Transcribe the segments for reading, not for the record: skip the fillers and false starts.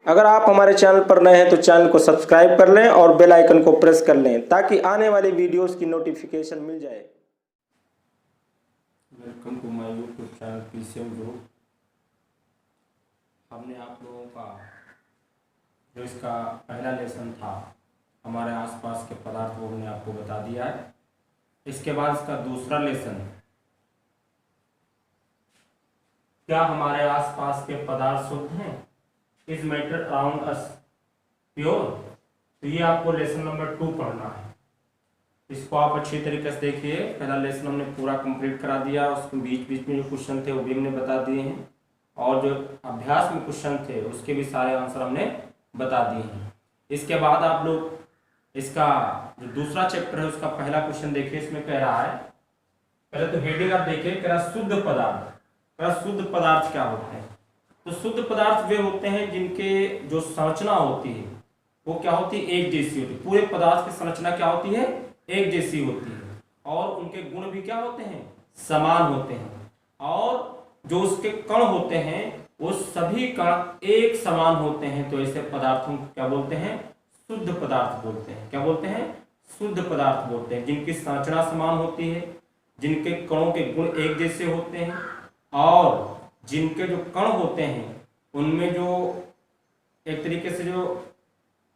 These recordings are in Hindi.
अगर आप हमारे चैनल पर नए हैं तो चैनल को सब्सक्राइब कर लें और बेल आइकन को प्रेस कर लें ताकि आने वाली वीडियोस की नोटिफिकेशन मिल जाए। Welcome to my YouTube channel PCM group. हमने आप लोगों का जो इसका पहला लेसन था हमारे आसपास के पदार्थ वो हमने आपको बता दिया है। इसके बाद इसका दूसरा लेसन, क्या हमारे आसपास के पदार्थ शुद्ध हैं, is matter around us pure. तो ये आपको लेसन नंबर 2 पढ़ना है। इसको आप अच्छी तरीके से देखिए। पहला लेसन हमने पूरा कंप्लीट करा दिया, उसके बीच बीच में जो क्वेश्चन थे वो भी हमने बता दिए हैं और जो अभ्यास में क्वेश्चन थे उसके भी सारे आंसर हमने बता दिए हैं। इसके बाद आप लोग इसका जो दूसरा चैप्टर है उसका पहला क्वेश्चन देखिए। इसमें कह रहा है, पहले तो हेडिंग आप देखिए, कह रहा शुद्ध पदार्थ। कह रहा शुद्ध पदार्थ क्या होते हैं। तो शुद्ध पदार्थ वे होते हैं जिनके जो संरचना होती है वो क्या होती है, एक जैसी होती है। पूरे पदार्थ की संरचना क्या होती है, एक जैसी होती है और उनके गुण भी क्या होते हैं, समान होते हैं। और जो उसके कण होते हैं वो सभी कण एक समान होते हैं। तो ऐसे पदार्थों को क्या बोलते हैं, शुद्ध पदार्थ बोलते हैं। क्या बोलते हैं, शुद्ध पदार्थ बोलते हैं। जिनकी संरचना समान होती है, जिनके कणों के गुण एक जैसे होते हैं और जिनके जो कण होते हैं उनमें जो एक तरीके से जो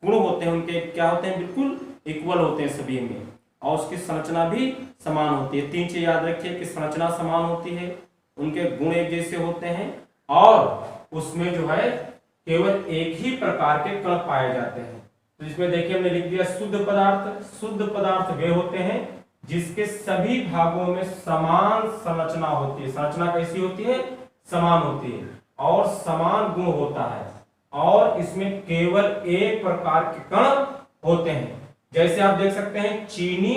गुण होते हैं उनके क्या होते हैं, बिल्कुल इक्वल होते हैं सभी में। और उसकी संरचना भी समान होती है। 3 चीज याद रखिए कि संरचना समान होती है, उनके गुण एक जैसे होते हैं और उसमें जो है केवल एक ही प्रकार के कण पाए जाते हैं। तो इसमें देखिए हमने लिख दिया शुद्ध पदार्थ। शुद्ध पदार्थ वे होते हैं जिसके सभी भागों में समान संरचना होती है। संरचना कैसी होती है, समान होती है और समान गुण होता है और इसमें केवल एक प्रकार के कण होते हैं। जैसे आप देख सकते हैं चीनी,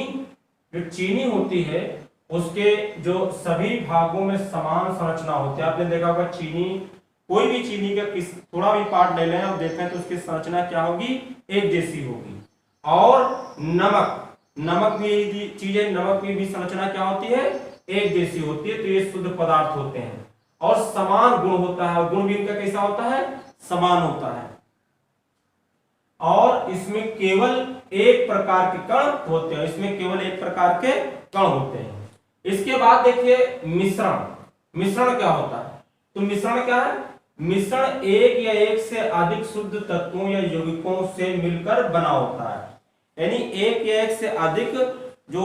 जो चीनी होती है उसके जो सभी भागों में समान संरचना होती है। आपने देखा होगा चीनी, कोई भी चीनी का थोड़ा भी पार्ट ले लें और देखें तो उसकी संरचना क्या होगी, एक जैसी होगी। और नमक, नमक भी यही चीज है, नमक की भी संरचना क्या होती है, एक जैसी होती है। तो ये शुद्ध पदार्थ होते हैं और समान गुण होता है। गुण भी इनका कैसा होता है, समान होता है और इसमें केवल एक प्रकार के कण होते हैं। इसमें केवल एक प्रकार के कण होते हैं। इसके बाद देखिए मिश्रण। मिश्रण क्या होता है, तो मिश्रण क्या है, मिश्रण एक या एक से अधिक शुद्ध तत्वों या यौगिकों से मिलकर बना होता है। यानी एक या एक से अधिक जो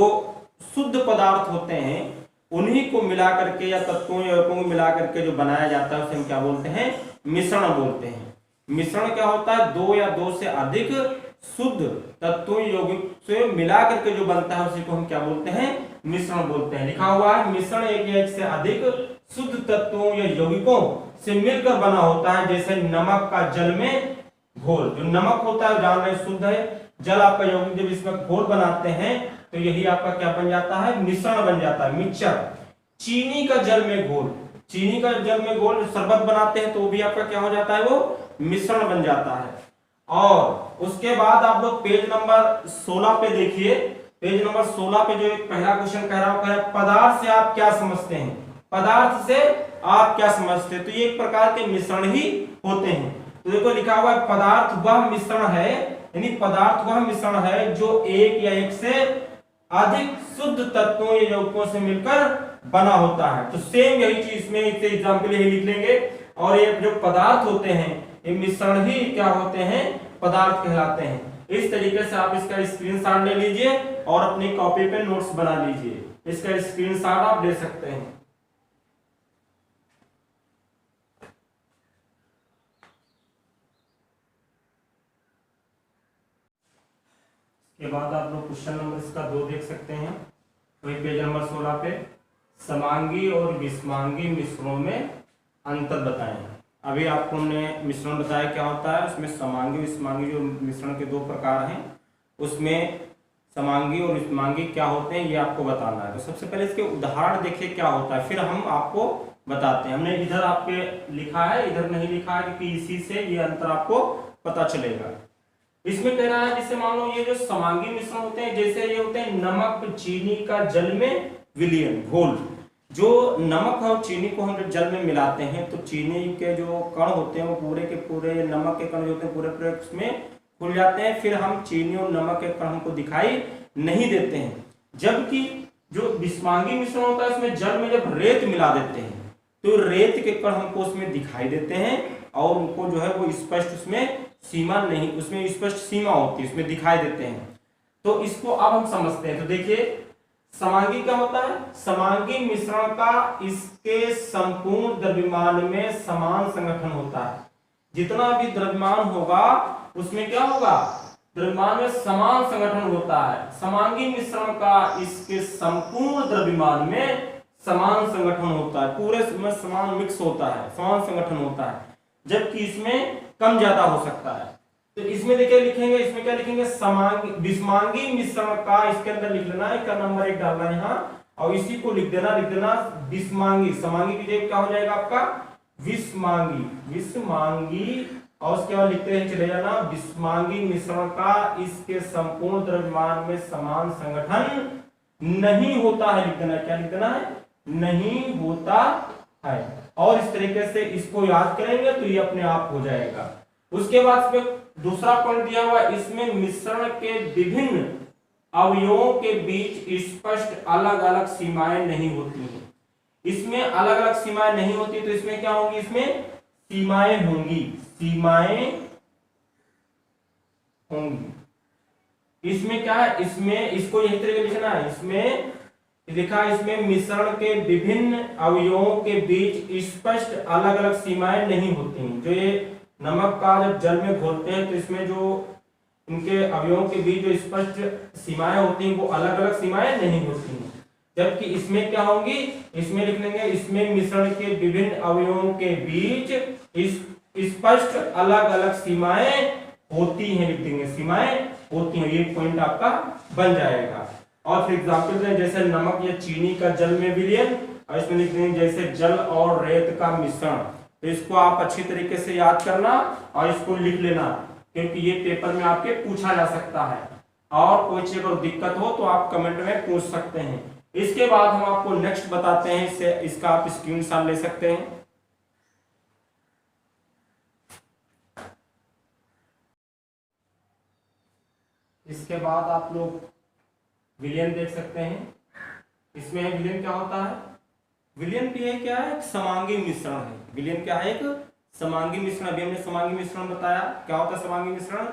शुद्ध पदार्थ होते हैं उन्हीं को मिला करके या तत्वों या यौगिकों को मिला करके जो बनाया जाता है उसे हम क्या बोलते हैं, मिश्रण बोलते हैं। मिश्रण क्या होता है, 2 या 2 से अधिक शुद्ध तत्वों यौगिक से मिला करके जो बनता है उसी को हम क्या बोलते हैं, मिश्रण बोलते हैं। लिखा हुआ है मिश्रण एक या एक से अधिक शुद्ध तत्वों या यौगिकों से मिलकर बना होता है। जैसे नमक का जल में घोल, जो नमक होता है जान रहे शुद्ध है, जल आपका यौगिक जब इसमें घोल बनाते हैं तो यही आपका क्या बन जाता है, मिश्रण बन जाता है, मिक्सचर। चीनी का जल में घोल, चीनी का जल में घोल शरबत बनाते हैं तो वो भी आपका क्या हो जाता है, वो मिश्रण बन जाता है। और उसके बाद आप लोग पेज नंबर 16 पे देखिए। पेज नंबर 16 पे जो एक पहला क्वेश्चन कह रहा है, पदार्थ से आप क्या समझते हैं, पदार्थ से आप क्या समझते हैं। तो ये एक प्रकार के मिश्रण ही होते हैं। तो देखो लिखा हुआ है पदार्थ वह मिश्रण है, यानी पदार्थ वह मिश्रण है जो एक या एक से अधिक शुद्ध तत्वों या यौगिकों से मिलकर बना होता है। तो सेम यही चीज इसमें एग्जाम्पल यही लिख लेंगे। और ये जो पदार्थ होते हैं ये मिश्रण ही क्या होते हैं, पदार्थ कहलाते हैं। इस तरीके से आप इसका स्क्रीनशॉट ले लीजिए और अपनी कॉपी पे नोट्स बना लीजिए। इसका स्क्रीनशॉट आप ले सकते हैं। के बाद आप लोग क्वेश्चन नंबर इसका 2 देख सकते हैं। वही पेज नंबर 16 पे, समांगी और विषमांगी मिश्रणों में अंतर बताएं। अभी आपको हमने मिश्रण बताया क्या होता है, उसमें समांगी विषमांगी जो मिश्रण के 2 प्रकार हैं उसमें समांगी और विषमांगी क्या होते हैं ये आपको बताना है। तो सबसे पहले इसके उदाहरण देखिए क्या होता है, फिर हम आपको बताते हैं। हमने इधर आपके लिखा है, इधर नहीं लिखा है क्योंकि इसी से ये अंतर आपको पता चलेगा। इसमें कह रहा है जैसे मान लो ये जो समांगी मिश्रण होते हैं, जैसे ये होते हैं नमक चीनी का जल में विलयन, घोल। जो नमक और चीनी को हम जब जल में मिलाते हैं तो चीनी के जो कण होते हैं वो पूरे के पूरे, नमक के कण जो होते हैं पूरे पूरे उसमें खुल जाते हैं, फिर हम चीनी और नमक के कण हमको दिखाई नहीं देते हैं। जबकि जो बिस्मांगी मिश्रण होता है उसमें जल में जब रेत मिला देते हैं तो रेत के कण हमको उसमें दिखाई देते हैं और उनको जो है वो स्पष्ट उसमें सीमा नहीं, उसमें स्पष्ट सीमा होती है, उसमें दिखाई देते हैं। तो इसको अब हम समझते हैं। तो देखिए समांगी क्या होता है, समांगी मिश्रण का इसके संपूर्ण द्रव्यमान में समान संगठन होता है। जितना भी द्रव्यमान होगा उसमें क्या होगा, द्रव्यमान में समान संगठन होता है। समांगी मिश्रण का इसके संपूर्ण द्रव्यमान में समान संगठन होता है, पूरे में समान मिक्स होता है, समान संगठन होता है, जबकि इसमें कम ज्यादा हो सकता है। तो इसमें देखिए लिखेंगे, इसमें क्या लिखेंगे, समांगी बिस्मांगी मिश्रण का, इसके अंदर लिख लेना, इसका नंबर 1 डालना है यहाँ और इसी को लिख देना बिस्मांगी। समांगी की जगह क्या हो जाएगा आपका विस्मांगी, विस्मांगी, और उसके बाद लिखते हैं चले जाना बिस्मांगी मिश्रण का इसके संपूर्ण द्रव्यमान में समान संगठन नहीं होता है। लिख देना, क्या लिख देना है, नहीं होता है। और इस तरीके से इसको याद करेंगे तो ये अपने आप हो जाएगा। उसके बाद दूसरा पॉइंट दिया हुआ, इसमें मिश्रण के विभिन्न अवयवों के बीच स्पष्ट अलग अलग सीमाएं नहीं होती हैं। इसमें अलग अलग सीमाएं नहीं होती तो इसमें क्या होंगी, इसमें सीमाएं होंगी, सीमाएं होंगी। इसमें क्या है, इसमें इसको यही तरीके लिखना है, इसमें लिखा इसमें मिश्रण के विभिन्न अवयवों के बीच स्पष्ट अलग अलग सीमाएं नहीं होती हैं। जो ये नमक का जब जल में घोलते हैं तो इसमें जो इनके अवयवों के बीच जो स्पष्ट सीमाएं होती हैं वो अलग अलग सीमाएं नहीं होती हैं। जबकि इसमें क्या होंगी, इसमें लिख लेंगे इसमें मिश्रण के विभिन्न अवयवों के बीच स्पष्ट अलग अलग सीमाएं होती हैं, लिख देंगे सीमाएं होती हैं। ये पॉइंट आपका बन जाएगा। और फिर एग्जाम्पल दें, जैसे नमक या चीनी का जल में विलयन, और इसमें लिख देंगे जैसे जल और रेत का मिश्रण। तो इसको आप अच्छी तरीके से याद करना और इसको लिख लेना, क्योंकि ये पेपर में आपके पूछा जा सकता है। और कोई चीज अगर दिक्कत हो तो आप कमेंट में पूछ सकते हैं। इसके बाद हम आपको नेक्स्ट बताते हैं, इससे इसका आप स्क्रीनशॉट ले सकते हैं। इसके बाद आप लोग विलयन देख सकते हैं। इसमें विलयन क्या होता है, विलयन भी है क्या है, एक समांगी मिश्रण है। विलयन क्या है, एक समांगी मिश्रण। अभी हमने समांगी मिश्रण बताया, क्या होता है समांगी मिश्रण,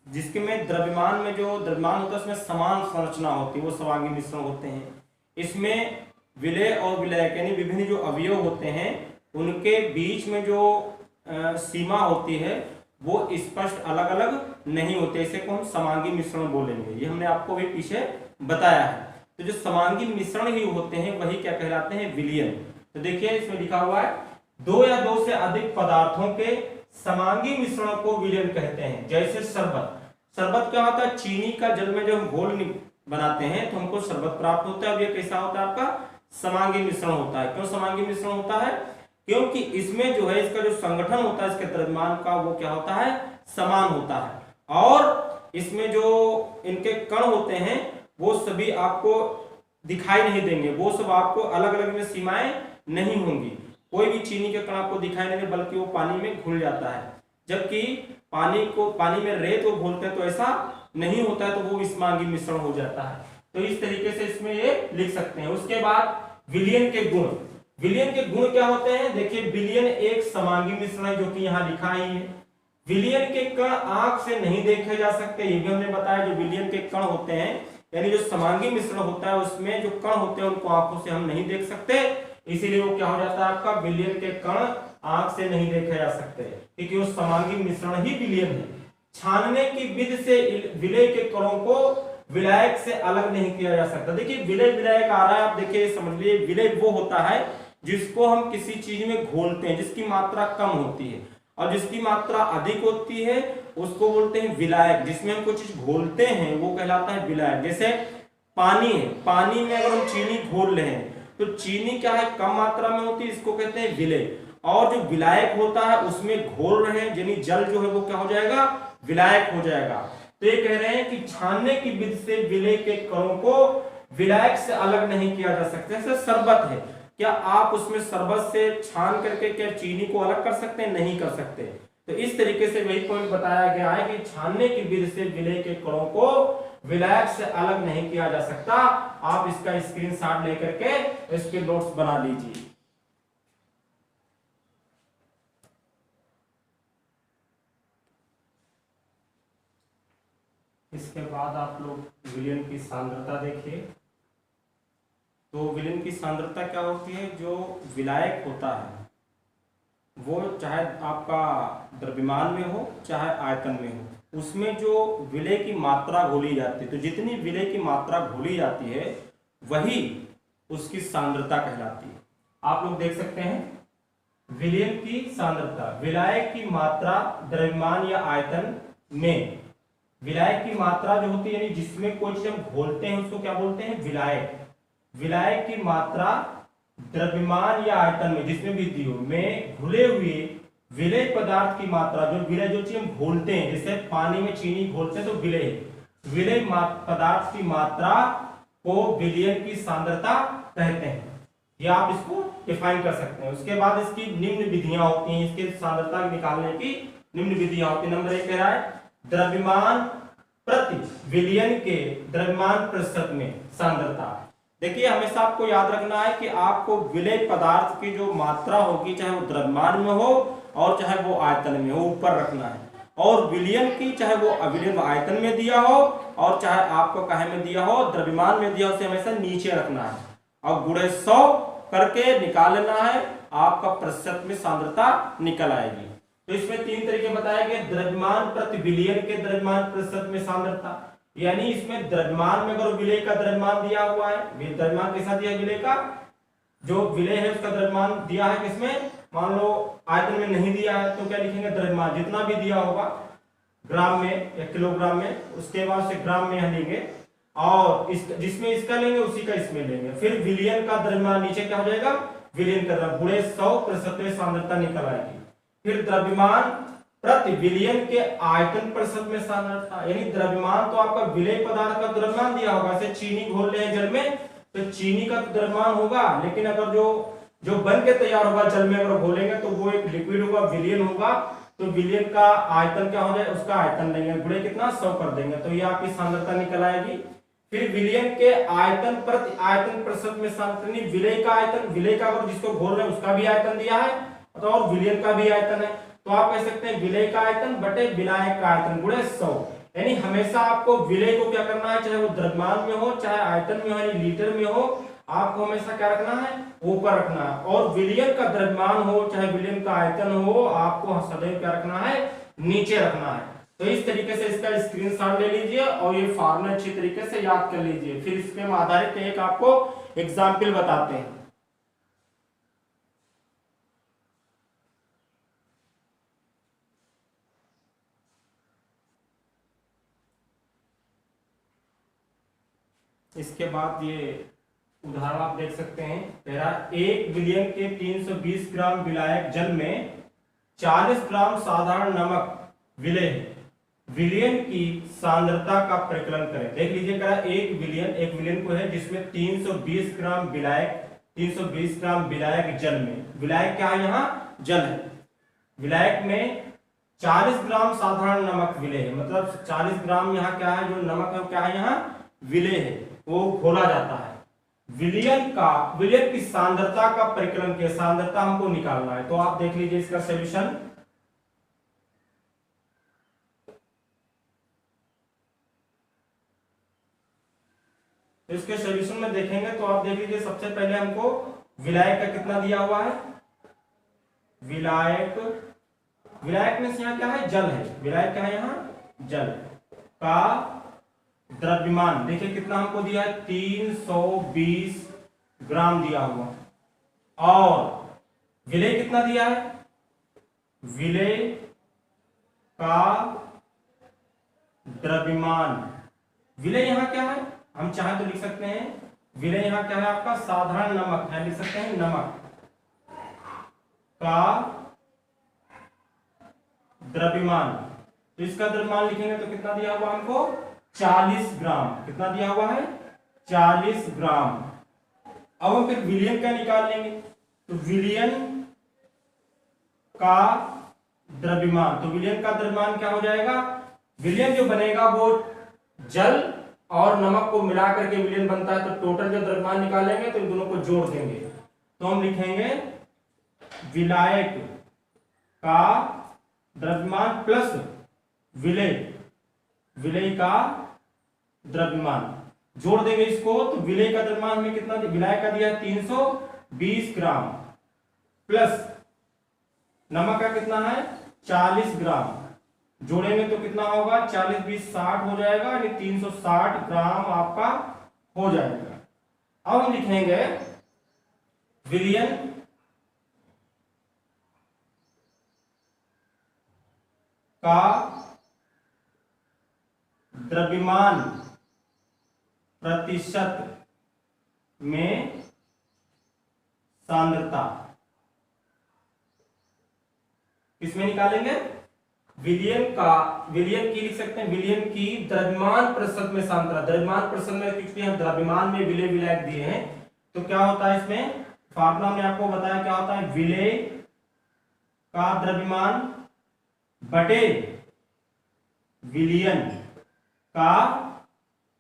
जिसके में द्रव्यमान में जो द्रव्यमान होता है उसमें समान संरचना होती है, वो समांगी मिश्रण होते हैं। इसमें विलय और विलयक यानी विभिन्न जो अवयव होते हैं उनके बीच में जो सीमा होती है वो स्पष्ट अलग अलग नहीं होते, इसे को हम समांगी मिश्रण बोलेंगे। ये हमने आपको भी पीछे बताया है। तो जो समांगी मिश्रण ही होते हैं वही क्या कहलाते हैं, विलयन। तो देखिए इसमें लिखा हुआ है, दो या दो से अधिक पदार्थों के समांगी मिश्रण को विलयन कहते हैं। जैसे शरबत, शरबत क्या होता है, चीनी का जल में जब हम घोल बनाते हैं तो हमको शरबत प्राप्त होता है। अब ये कैसा होता है, आपका समांगी मिश्रण होता है। क्यों समांगी मिश्रण होता है, क्योंकि इसमें जो है इसका जो संगठन होता है इसके द्रव्यमान का वो क्या होता है, समान होता है। और इसमें जो इनके कण होते हैं वो सभी आपको दिखाई नहीं देंगे, वो सब आपको अलग अलग में सीमाएं नहीं होंगी। कोई भी चीनी के कण आपको दिखाई नहीं देंगे, बल्कि वो पानी में घुल जाता है। जबकि पानी में रेत वो घोलते हैं तो ऐसा नहीं होता है, तो वो विस्मांगी मिश्रण हो जाता है। तो इस तरीके से इसमें ये लिख सकते हैं। उसके बाद विलयन के गुण, विलयन के गुण क्या होते हैं, देखिए विलयन एक समांगी मिश्रण है जो कि यहाँ लिखा ही है। विलयन के कण आंख से नहीं देखे जा सकते, ये भी हमने बताया। जो विलयन के कण होते हैं यानी जो समांगी मिश्रण होता है उसमें जो कण होते हैं उनको आंखों से हम नहीं देख सकते, इसीलिए वो क्या हो जाता है आपका, विलयन के कण आंख से नहीं देखे जा सकते, क्योंकि वो समांगी मिश्रण ही विलयन है। छानने की विधि से विलय के कणों को विलायक से अलग नहीं किया जा सकता। देखिए विलय विलायक आ रहा है, आप देखिए समझ लीजिए, विलय वो होता है जिसको हम किसी चीज में घोलते हैं जिसकी मात्रा कम होती है, और जिसकी मात्रा अधिक होती है उसको बोलते हैं विलायक। जिसमें हम कुछ चीज घोलते हैं वो कहलाता है विलायक। जैसे पानी है, पानी में अगर हम चीनी घोल रहे हैं तो चीनी क्या है, कम मात्रा में होती है, इसको कहते हैं विलय। और जो विलायक होता है उसमें घोल रहे हैं यानी जल जो है वो क्या हो जाएगा, विलायक हो जाएगा। तो ये कह रहे हैं कि छानने की विधि से विलय के कणों को विलायक से अलग नहीं किया जा सकता। जैसे शरबत है, क्या आप उसमें शरबत से छान करके क्या चीनी को अलग कर सकते हैं? नहीं कर सकते। तो इस तरीके से वही पॉइंट बताया गया है कि छानने की विधि से विलेय के कणों को विलायक से अलग नहीं किया जा सकता। आप इसका स्क्रीनशॉट लेकर के इसके नोट्स बना लीजिए। इसके बाद आप लोग विलयन की सांद्रता देखिए। तो विलयन की सांद्रता क्या होती है? जो विलायक होता है वो चाहे आपका द्रव्यमान में हो चाहे आयतन में हो, उसमें जो विलेय की मात्रा घोली जाती है, तो जितनी विलेय की मात्रा घोली जाती है वही उसकी सांद्रता कहलाती है। आप लोग देख सकते हैं विलयन की सांद्रता, विलायक की मात्रा द्रव्यमान या आयतन में। विलायक की मात्रा जो होती है, यानी जिसमें कोई चीज हम घोलते हैं उसको क्या बोलते हैं? विलायक। विलायक की मात्रा द्रव्यमान या आयतन में, जिसमें भी दी हो, में घुले हुए विलेय पदार्थ की मात्रा, जो विलेय जो चीज हम घोलते हैं, जैसे पानी में चीनी घोलते हैं तो विलेय, विलेय पदार्थ की मात्रा को विलयन की सांद्रता कहते हैं। ये आप इसको डिफाइन कर सकते हैं। उसके बाद इसकी निम्न विधियां होती हैं, इसके सांद्रता निकालने की निम्न विधियां होती है। नंबर 1 कह रहा है द्रव्यमान प्रति विलयन के द्रव्यमान प्रतिशत में सांद्रता। देखिए हमेशा आपको याद रखना है कि आपको विलेय पदार्थ की जो मात्रा होगी, चाहे वो द्रव्यमान में हो और चाहे वो आयतन में हो, ऊपर रखना है। और विलयन की चाहे वो अविलयन आयतन में दिया हो और चाहे आपको कहे में दिया हो, द्रव्यमान में दिया हो, उसे हमेशा नीचे रखना है और गुणे 100 करके निकाल लेना है, आपका प्रतिशत में सांद्रता निकल आएगी। तो इसमें 3 तरीके बताए गए। द्रव्यमान प्रति विलयन के द्रव्यमान प्रतिशत में सांद्रता, यानी इसमें द्रव्यमान में अगर विलेय का द्रव्यमान दिया हुआ है, द्रव्यमान कैसा दिया है? विलेय का जो विलेय है उसका द्रव्यमान दिया है किसमें? मान लो आयतन में नहीं दिया है तो क्या लिखेंगे? द्रव्यमान जितना भी दिया होगा ग्राम में या किलोग्राम में, उसके बाद से ग्राम में यहाँ लेंगे और जिसमें इसका लेंगे उसी का इसमें लेंगे। फिर विलयन का द्रव्यमान नीचे क्या हो जाएगा? विलयन का गुणे 100 प्रतिशत में सांद्रता निकल आएगी। फिर द्रव्यमान प्रति विलयन के आयतन प्रतिशत में सांद्रता, यानी द्रव्यमान तो आपका विलेय पदार्थ का द्रव्यमान दिया होगा, जैसे चीनी घोल रहे हैं जल में तो चीनी का द्रव्यमान होगा, लेकिन अगर जो बन के तैयार होगा जल में अगर घोलेंगे तो वो एक लिक्विड होगा, विलयन होगा, तो विलयन का आयतन क्या हो जाए? उसका आयतन लेंगे, गुणे कितना? 100 कर देंगे, तो ये आपकी सांद्रता निकल आएगी। फिर विलयन के आयतन प्रति आयतन प्रतिशत में सांद्रता, विलेय का आयतन, विलेय का अगर जिसको घोल रहे हैं उसका भी आयतन दिया है तो और विलयन का भी आयतन है, तो आप कह सकते हैं विलेय का आयतन बटे विलायक का आयतन गुणे 100। यानी हमेशा आपको विलेय को क्या करना है? चाहे वो द्रव्यमान में हो चाहे आयतन में हो, यानी लीटर में हो, आपको हमेशा क्या रखना है? ऊपर रखना है। और विलयन का द्रव्यमान हो चाहे विलयन का आयतन हो, आपको सदैव क्या रखना है? नीचे रखना है। तो इस तरीके से इसका स्क्रीनशॉट ले लीजिए और ये फॉर्मूला अच्छी तरीके से याद कर लीजिए। फिर इसके आधारित एक आपको एग्जाम्पल बताते हैं। इसके बाद ये उदाहरण आप देख सकते हैं। पहला 1 विलयन के 320 ग्राम विलायक जल में 40 ग्राम साधारण नमक विलेय है, विलयन की सांद्रता का परिकलन करें। देख लीजिए करा एक विलयन को है जिसमें 320 ग्राम विलायक, 320 ग्राम विलायक जल में, विलायक क्या है? यहाँ जल है। विलायक में 40 ग्राम साधारण नमक विलेय है, मतलब 40 ग्राम यहाँ क्या है? जो नमक है क्या है? यहाँ विलेय है, वो घोला जाता है। विलयन की सांद्रता का परिकलन के, सांद्रता हमको निकालना है, तो आप देख लीजिए इसका सॉल्यूशन। इसके सॉल्यूशन में देखेंगे तो आप देख लीजिए सबसे पहले हमको विलायक का कितना दिया हुआ है? विलायक में से यहाँ क्या है? जल है। विलायक क्या है? यहाँ जल का द्रव्यमान देखिए कितना हमको दिया है? 320 ग्राम दिया हुआ। और विलेय कितना दिया है? विलेय का द्रव्यमान, विलेय यहाँ क्या है? हम चाहे तो लिख सकते हैं विलेय यहाँ क्या है? आपका साधारण नमक है, लिख सकते हैं नमक का द्रव्यमान। तो इसका द्रव्यमान लिखेंगे तो कितना दिया हुआ हमको? 40 ग्राम। कितना दिया हुआ है? 40 ग्राम। अब हम फिर विलियन का निकाल लेंगे, तो विलियन का द्रव्यमान, तो विलियन का द्रव्यमान क्या हो जाएगा, विलियन जो बनेगा वो जल और नमक को मिला करके विलियन बनता है, तो टोटल जो द्रव्यमान निकालेंगे तो इन दोनों को जोड़ देंगे, तो हम लिखेंगे विलायक का द्रव्यमान प्लस विलेय, विलेय का द्रव्यमान, जोड़ देंगे इसको, तो विलेय का द्रव्यमान में कितना, विलायक का दिया है 320 ग्राम प्लस नमक का कितना है 40 ग्राम, जोड़ेंगे तो कितना होगा 40 20 60 हो जाएगा, यानी 360 ग्राम आपका हो जाएगा। अब हम लिखेंगे विलियन का द्रव्यमान प्रतिशत में सांद्रता, किसमें निकालेंगे, विलियन की लिख सकते हैं, विलियन की द्रव्यमान प्रतिशत में सांद्रता, द्रव्यमान प्रतिशत में, क्योंकि हम द्रव्यमान में विलेय विलायक दिए हैं, तो क्या होता है इसमें फार्मूला में आपको बताया क्या होता है, विलेय का द्रव्यमान बटे विलियन का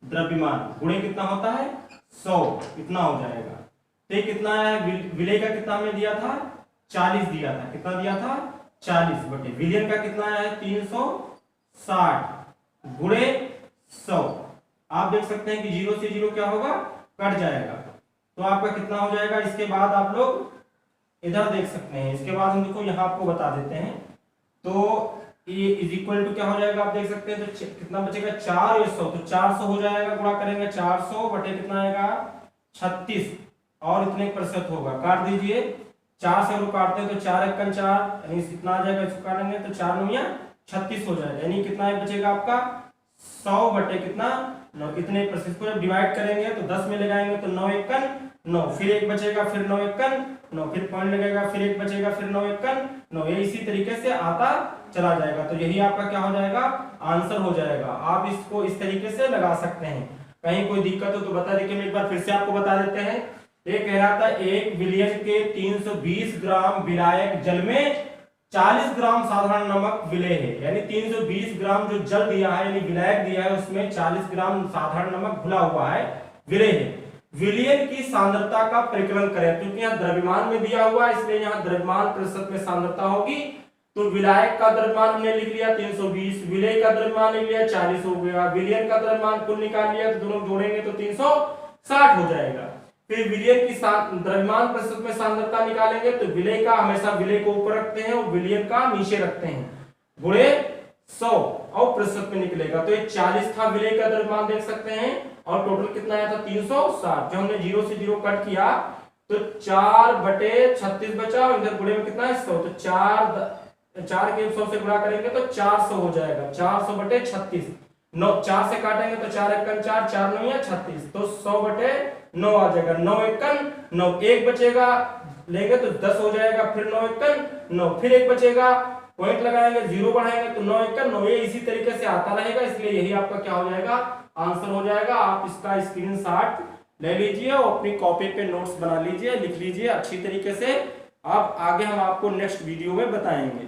द्रव्यमान गुणे कितना होता है 100, इतना हो जाएगा। तो कितना है, विलेय का कितना हमने दिया था 40 दिया था, कितना दिया था 40 बटे विलियन का कितना है 360 गुणे 100। आप देख सकते हैं कि 0 से 0 क्या होगा, कट जाएगा, तो आपका कितना हो जाएगा। इसके बाद आप लोग इधर देख सकते हैं, इसके बाद हम देखो यहाँ आपको बता देते हैं, तो ये इज इक्वल टू क्या हो जाएगा, आप देख सकते हैं, तो कितना बचेगा 4 और 100, तो 400 हो जाएगा, गुणा करेंगे 400 बटे कितना आएगा 36 और इतने प्रतिशत होगा, काट दीजिए, 4 से काटते हैं तो 4 1 4, यानी इतना आ जाएगा, इसको काटेंगे तो 4 9 36 हो जाएगा, यानी कितना बचेगा आपका 100 बटे कितना 9, इतने प्रतिशत को जब डिवाइड करेंगे तो 10 में लगाएंगे तो 9 1 9, फिर एक बचेगा, फिर 9 1 9, फिर पॉइंट लगेगा, फिर एक बचेगा, फिर 9 1 9, ये इसी तरीके से आता चला जाएगा, तो यही आपका क्या हो जाएगा, आंसर हो जाएगा। आप इसको इस तरीके से लगा सकते हैं, कहीं कोई दिक्कत हो तो बता दें, एक बार फिर से आपको बता देते हैं। ये कह रहा था 1 विलियन के 320 ग्राम विलायक जल में 40 ग्राम साधारण नमक विलेय है, यानी 320 ग्राम जो जल दिया है यानी विलायक दिया है उसमें 40 ग्राम साधारण नमक घुला हुआ है, विलेय है। विलियन की सांद्रता का परिकलन करें, क्योंकि यहाँ द्रव्यमान में दिया हुआ है इसलिए यहाँ द्रव्यमान प्रतिशत में सांद्रता होगी, तो विलायक का द्रव्यमान हमने लिख लिया 320, विलेय का द्रव्यमान लिख लिया 40 हो गया, विलियन का द्रव्यमान कुल निकाल लिया, तो दोनों जोड़ेंगे तो 360 हो जाएगा। फिर विलियन की द्रव्यमान प्रतिशत में सांद्रता निकालेंगे, तो विलेय का हमेशा विलेय को ऊपर रखते हैं और विलियन का नीचे रखते हैं, गुणे 100 और प्रतिशत में निकलेगा, तो ये 40 था विलेय का द्रव्यमान देख सकते हैं, और टोटल कितना आया था 360, जो हमने 0 से 0 कट किया तो 4 बटे 36 बचा, और इधर गुणे में कितना है 100, तो 4 के 100 से गुणा करेंगे तो 400 हो जाएगा, 400 बटे 36, 9 4 से काटेंगे तो 4 1 4, 4 9 36, तो 100 बटे 9 आ जाएगा, 9 1 9, एक बचेगा लेंगे तो 10 हो जाएगा, फिर 9 1 9, फिर एक बचेगा, पॉइंट लगाएंगे 0 बढ़ाएंगे तो 9 1 9, ये इसी तरीके से आता रहेगा, इसलिए यही आपका क्या हो जाएगा, आंसर हो जाएगा। आप इसका स्क्रीनशॉट ले लीजिए और अपनी कॉपी पे नोट्स बना लीजिए, लिख लीजिए अच्छी तरीके से। अब आगे हम आपको नेक्स्ट वीडियो में बताएंगे।